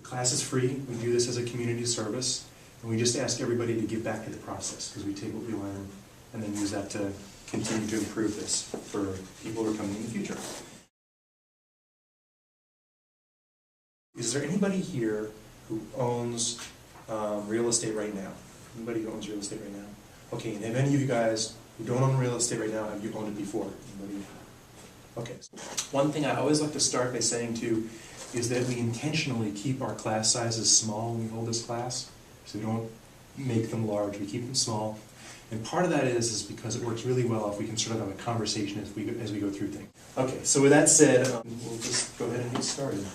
class is free. We do this as a community service, and we just ask everybody to give back to the process, because we take what we learn and then use that to continue to improve this for people who are coming in the future. Is there anybody here who owns real estate right now? Anybody who owns real estate right now? Okay, and have any of you guys who don't own real estate right now, have you owned it before? Anybody? Okay. One thing I always like to start by saying too is that we intentionally keep our class sizes small when we hold this class, so we don't make them large. We keep them small. And part of that is because it works really well if we can sort of have a conversation as we go through things. Okay, so with that said, we'll just go ahead and get started.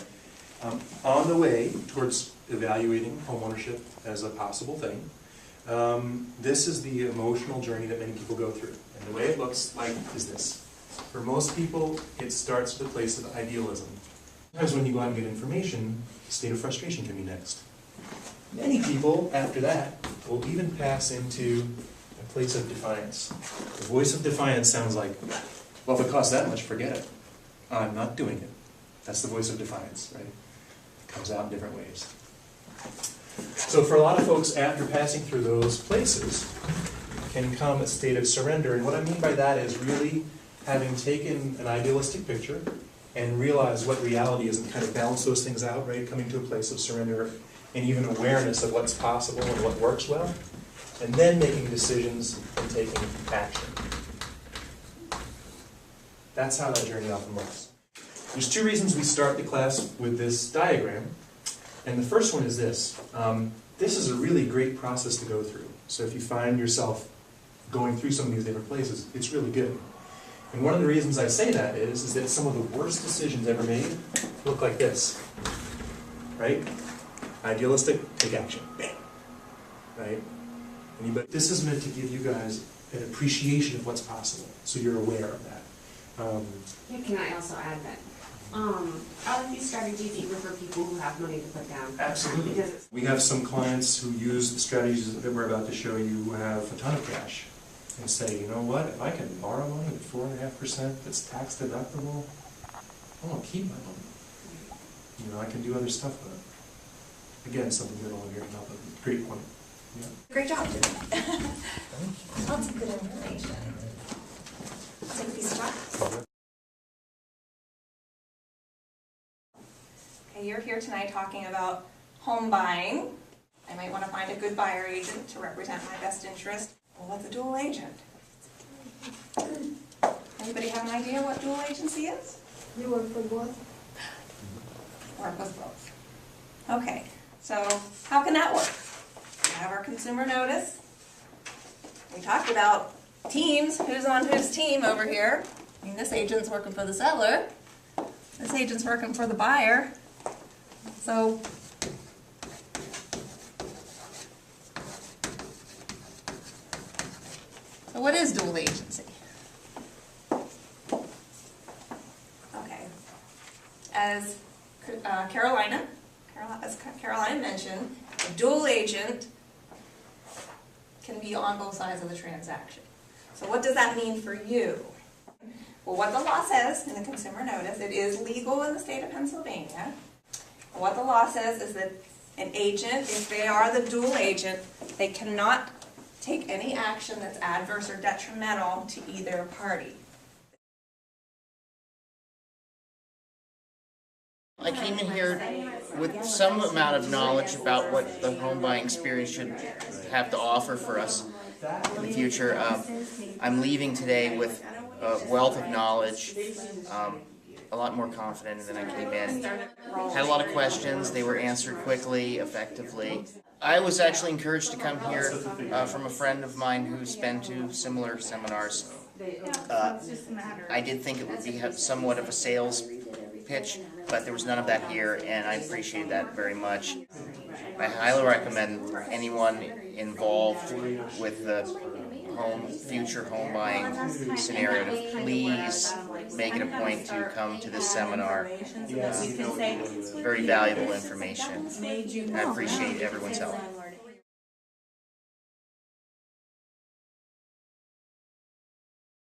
On the way towards evaluating homeownership as a possible thing, this is the emotional journey that many people go through. And the way it looks like is this. For most people, it starts at a place of idealism. Sometimes when you go out and get information, a state of frustration can be next. Many people, after that, will even pass into a place of defiance. The voice of defiance sounds like, well, if it costs that much, forget it. I'm not doing it. That's the voice of defiance, right? It comes out in different ways. So for a lot of folks, after passing through those places, can come a state of surrender. And what I mean by that is really having taken an idealistic picture and realize what reality is and kind of balance those things out, right? Coming to a place of surrender and even awareness of what's possible and what works well, and then making decisions and taking action. That's how that journey often looks. There's two reasons we start the class with this diagram, and the first one is this. This is a really great process to go through. So if you find yourself going through some of these different places, it's really good. And one of the reasons I say that is that some of the worst decisions ever made look like this, right? Idealistic, take action, bam, right? Anybody? This is meant to give you guys an appreciation of what's possible, so you're aware of that. Yeah, can I also add that? Are these strategies even for people who have money to put down? Absolutely. Because we have some clients who use the strategies that we're about to show you who have a ton of cash and say, you know what, if I can borrow money at 4.5% that's tax deductible, I want to keep my money. You know, I can do other stuff with it. Again, something that all of you can help with. Great point. Yeah. Great job. Lots of good information. I'll take a piece of chalk. Okay, you're here tonight talking about home buying. I might want to find a good buyer agent to represent my best interest. Well, what's a dual agent? Anybody have an idea what dual agency is? you work for both? Work with both. Okay, so how can that work? We have our consumer notice. We talked about teams, who's on whose team over here. I mean, this agent's working for the seller. This agent's working for the buyer. So what is dual agency? Okay. As Caroline mentioned, a dual agent can be on both sides of the transaction. So what does that mean for you? Well, what the law says in the consumer notice, it is legal in the state of Pennsylvania. What the law says is that an agent, if they are the dual agent, they cannot take any action that's adverse or detrimental to either party. I came in here with some amount of knowledge about what the home buying experience should have to offer for us in the future. I'm leaving today with a wealth of knowledge, a lot more confident than I came in. Had a lot of questions. They were answered quickly, effectively. I was actually encouraged to come here from a friend of mine who's been to similar seminars. I did think it would be somewhat of a sales pitch, but there was none of that here, and I appreciated that very much. I highly recommend anyone involved with the future home buying scenario to please make it a point to come to this seminar. Very valuable information. I appreciate everyone's help.